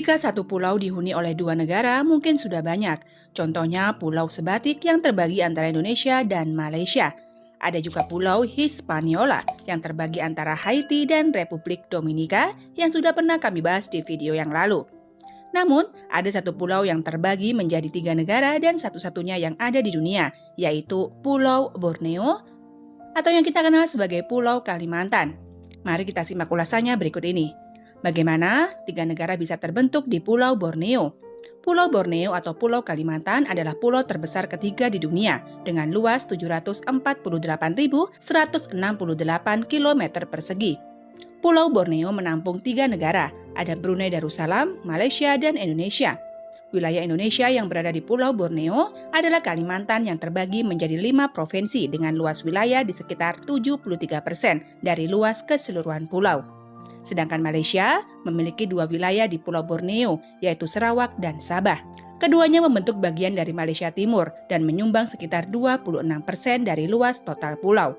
Jika satu pulau dihuni oleh dua negara, mungkin sudah banyak. Contohnya Pulau Sebatik yang terbagi antara Indonesia dan Malaysia. Ada juga Pulau Hispaniola yang terbagi antara Haiti dan Republik Dominika yang sudah pernah kami bahas di video yang lalu. Namun, ada satu pulau yang terbagi menjadi tiga negara dan satu-satunya yang ada di dunia, yaitu Pulau Borneo atau yang kita kenal sebagai Pulau Kalimantan. Mari kita simak ulasannya berikut ini. Bagaimana tiga negara bisa terbentuk di Pulau Borneo? Pulau Borneo atau Pulau Kalimantan adalah pulau terbesar ketiga di dunia dengan luas 748.168 km persegi. Pulau Borneo menampung tiga negara, ada Brunei Darussalam, Malaysia, dan Indonesia. Wilayah Indonesia yang berada di Pulau Borneo adalah Kalimantan yang terbagi menjadi 5 provinsi dengan luas wilayah di sekitar 73% dari luas keseluruhan pulau. Sedangkan Malaysia memiliki 2 wilayah di Pulau Borneo, yaitu Sarawak dan Sabah. Keduanya membentuk bagian dari Malaysia Timur dan menyumbang sekitar 26% dari luas total pulau.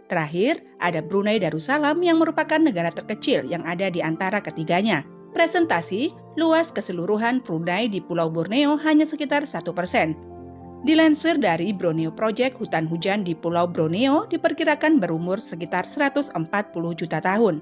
Terakhir, ada Brunei Darussalam yang merupakan negara terkecil yang ada di antara ketiganya. Presentasi, luas keseluruhan Brunei di Pulau Borneo hanya sekitar 1%. Dilansir dari Borneo Project, hutan hujan di Pulau Borneo diperkirakan berumur sekitar 140 juta tahun.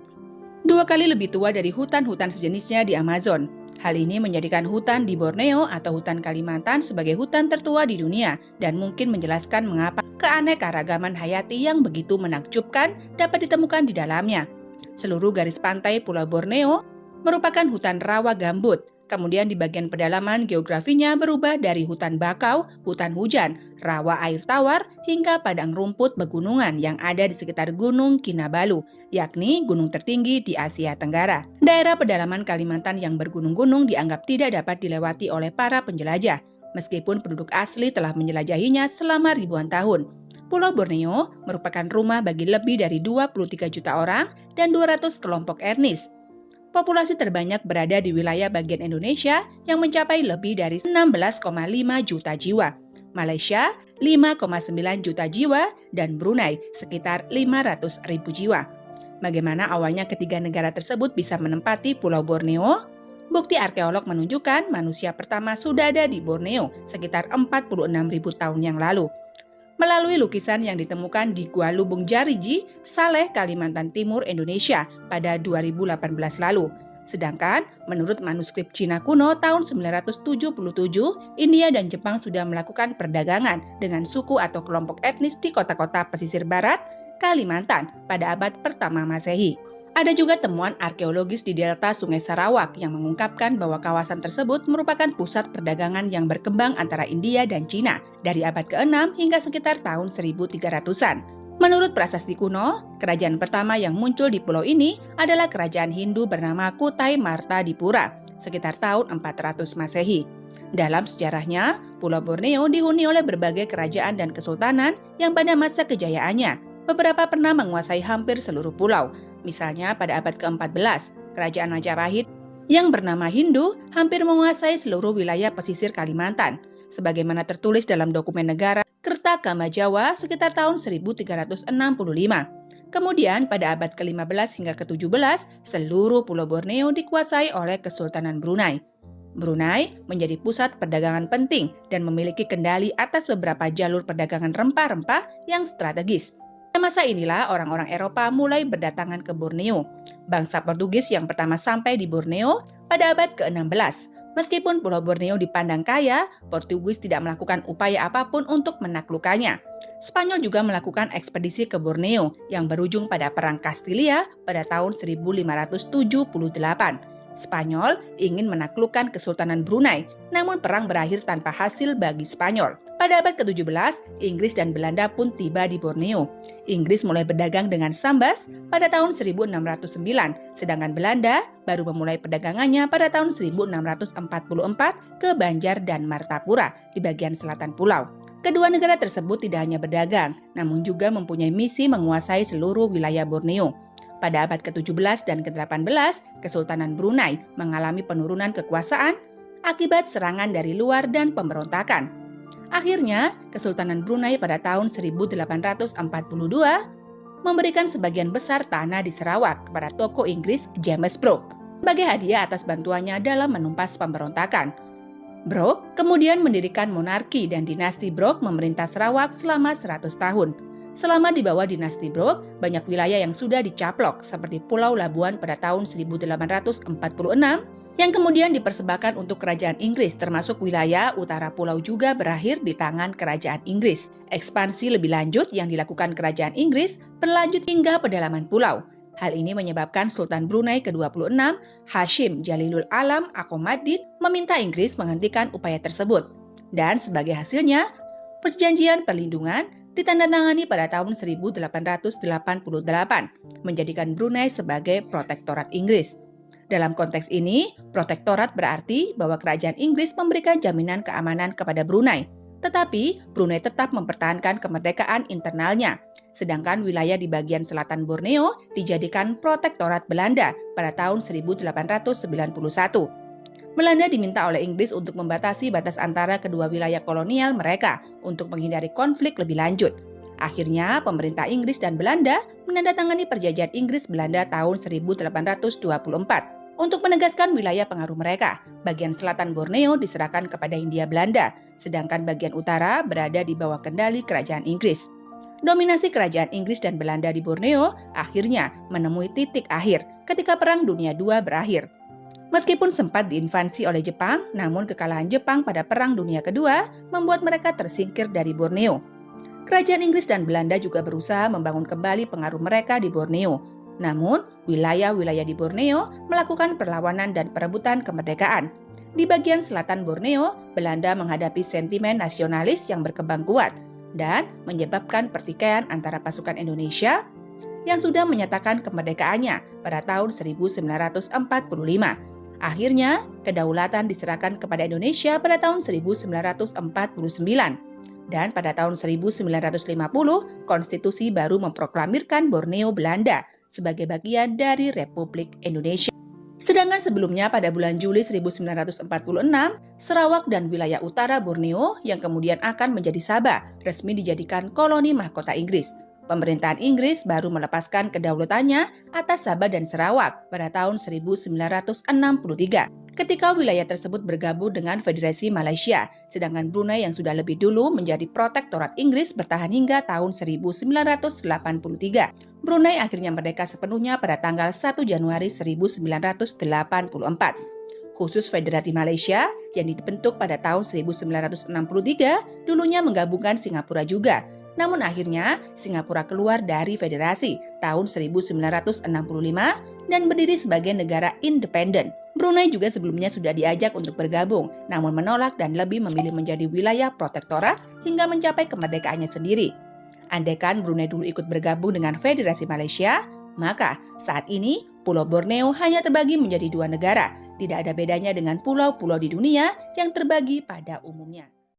2 kali lebih tua dari hutan-hutan sejenisnya di Amazon. Hal ini menjadikan hutan di Borneo atau hutan Kalimantan sebagai hutan tertua di dunia dan mungkin menjelaskan mengapa keanekaragaman hayati yang begitu menakjubkan dapat ditemukan di dalamnya. Seluruh garis pantai Pulau Borneo merupakan hutan rawa gambut. Kemudian di bagian pedalaman geografinya berubah dari hutan bakau, hutan hujan, rawa air tawar, hingga padang rumput pegunungan yang ada di sekitar Gunung Kinabalu, yakni gunung tertinggi di Asia Tenggara. Daerah pedalaman Kalimantan yang bergunung-gunung dianggap tidak dapat dilewati oleh para penjelajah, meskipun penduduk asli telah menjelajahinya selama ribuan tahun. Pulau Borneo merupakan rumah bagi lebih dari 23 juta orang dan 200 kelompok etnis. Populasi terbanyak berada di wilayah bagian Indonesia yang mencapai lebih dari 16,5 juta jiwa, Malaysia 5,9 juta jiwa, dan Brunei sekitar 500 ribu jiwa. Bagaimana awalnya ketiga negara tersebut bisa menempati Pulau Borneo? Bukti arkeolog menunjukkan manusia pertama sudah ada di Borneo sekitar 46.000 tahun yang lalu. Melalui lukisan yang ditemukan di Gua Lubung Jariji, Saleh, Kalimantan Timur, Indonesia pada 2018 lalu. Sedangkan menurut manuskrip Cina kuno tahun 977, India dan Jepang sudah melakukan perdagangan dengan suku atau kelompok etnis di kota-kota pesisir barat Kalimantan pada abad pertama Masehi. Ada juga temuan arkeologis di delta Sungai Sarawak yang mengungkapkan bahwa kawasan tersebut merupakan pusat perdagangan yang berkembang antara India dan Cina dari abad ke-6 hingga sekitar tahun 1300-an. Menurut prasasti kuno, kerajaan pertama yang muncul di pulau ini adalah kerajaan Hindu bernama Kutai Martadipura sekitar tahun 400 Masehi. Dalam sejarahnya, Pulau Borneo dihuni oleh berbagai kerajaan dan kesultanan yang pada masa kejayaannya beberapa pernah menguasai hampir seluruh pulau. Misalnya pada abad ke-14, Kerajaan Majapahit yang bernama Hindu hampir menguasai seluruh wilayah pesisir Kalimantan. Sebagaimana tertulis dalam dokumen negara Kertakama Jawa sekitar tahun 1365. Kemudian pada abad ke-15 hingga ke-17, seluruh Pulau Borneo dikuasai oleh Kesultanan Brunei. Brunei menjadi pusat perdagangan penting dan memiliki kendali atas beberapa jalur perdagangan rempah-rempah yang strategis. Pada masa inilah orang-orang Eropa mulai berdatangan ke Borneo. Bangsa Portugis yang pertama sampai di Borneo pada abad ke-16. Meskipun Pulau Borneo dipandang kaya, Portugis tidak melakukan upaya apapun untuk menaklukkannya. Spanyol juga melakukan ekspedisi ke Borneo yang berujung pada Perang Kastilia pada tahun 1578. Spanyol ingin menaklukkan Kesultanan Brunei, namun perang berakhir tanpa hasil bagi Spanyol. Pada abad ke-17, Inggris dan Belanda pun tiba di Borneo. Inggris mulai berdagang dengan Sambas pada tahun 1609, sedangkan Belanda baru memulai perdagangannya pada tahun 1644 ke Banjar dan Martapura di bagian selatan pulau. Kedua negara tersebut tidak hanya berdagang, namun juga mempunyai misi menguasai seluruh wilayah Borneo. Pada abad ke-17 dan ke-18, Kesultanan Brunei mengalami penurunan kekuasaan akibat serangan dari luar dan pemberontakan. Akhirnya, Kesultanan Brunei pada tahun 1842 memberikan sebagian besar tanah di Sarawak kepada tokoh Inggris James Brooke. sebagai hadiah atas bantuannya dalam menumpas pemberontakan. Brok kemudian mendirikan monarki dan dinasti Brok memerintah Sarawak selama 100 tahun. Selama di bawah dinasti Brok, banyak wilayah yang sudah dicaplok seperti Pulau Labuan pada tahun 1846 yang kemudian dipersembahkan untuk kerajaan Inggris, termasuk wilayah utara pulau juga berakhir di tangan kerajaan Inggris. Ekspansi lebih lanjut yang dilakukan kerajaan Inggris berlanjut hingga pedalaman pulau. Hal ini menyebabkan Sultan Brunei ke-26, Hashim Jalilul Alam Akomaddin, meminta Inggris menghentikan upaya tersebut. Dan sebagai hasilnya, perjanjian perlindungan ditandatangani pada tahun 1888, menjadikan Brunei sebagai protektorat Inggris. Dalam konteks ini, protektorat berarti bahwa kerajaan Inggris memberikan jaminan keamanan kepada Brunei, tetapi Brunei tetap mempertahankan kemerdekaan internalnya. Sedangkan wilayah di bagian selatan Borneo dijadikan protektorat Belanda pada tahun 1891. Belanda diminta oleh Inggris untuk membatasi batas antara kedua wilayah kolonial mereka untuk menghindari konflik lebih lanjut. Akhirnya, pemerintah Inggris dan Belanda menandatangani perjanjian Inggris-Belanda tahun 1824. Untuk menegaskan wilayah pengaruh mereka, bagian selatan Borneo diserahkan kepada Hindia Belanda, sedangkan bagian utara berada di bawah kendali kerajaan Inggris. Dominasi kerajaan Inggris dan Belanda di Borneo akhirnya menemui titik akhir ketika Perang Dunia II berakhir. Meskipun sempat diinvasi oleh Jepang, namun kekalahan Jepang pada Perang Dunia Kedua membuat mereka tersingkir dari Borneo. Kerajaan Inggris dan Belanda juga berusaha membangun kembali pengaruh mereka di Borneo. Namun, wilayah-wilayah di Borneo melakukan perlawanan dan perebutan kemerdekaan. Di bagian selatan Borneo, Belanda menghadapi sentimen nasionalis yang berkembang kuat dan menyebabkan pertikaian antara pasukan Indonesia yang sudah menyatakan kemerdekaannya pada tahun 1945. Akhirnya, kedaulatan diserahkan kepada Indonesia pada tahun 1949. Dan pada tahun 1950, konstitusi baru memproklamirkan Borneo Belanda sebagai bagian dari Republik Indonesia. Sedangkan sebelumnya pada bulan Juli 1946, Sarawak dan wilayah utara Borneo yang kemudian akan menjadi Sabah resmi dijadikan koloni mahkota Inggris. Pemerintahan Inggris baru melepaskan kedaulatannya atas Sabah dan Sarawak pada tahun 1963. Ketika wilayah tersebut bergabung dengan Federasi Malaysia, sedangkan Brunei yang sudah lebih dulu menjadi protektorat Inggris bertahan hingga tahun 1983. Brunei akhirnya merdeka sepenuhnya pada tanggal 1 Januari 1984. Khusus Federasi Malaysia yang dibentuk pada tahun 1963 dulunya menggabungkan Singapura juga. Namun akhirnya Singapura keluar dari federasi tahun 1965 dan berdiri sebagai negara independen. Brunei juga sebelumnya sudah diajak untuk bergabung, namun menolak dan lebih memilih menjadi wilayah protektorat hingga mencapai kemerdekaannya sendiri. Andaikan Brunei dulu ikut bergabung dengan Federasi Malaysia, maka saat ini Pulau Borneo hanya terbagi menjadi 2 negara. Tidak ada bedanya dengan pulau-pulau di dunia yang terbagi pada umumnya.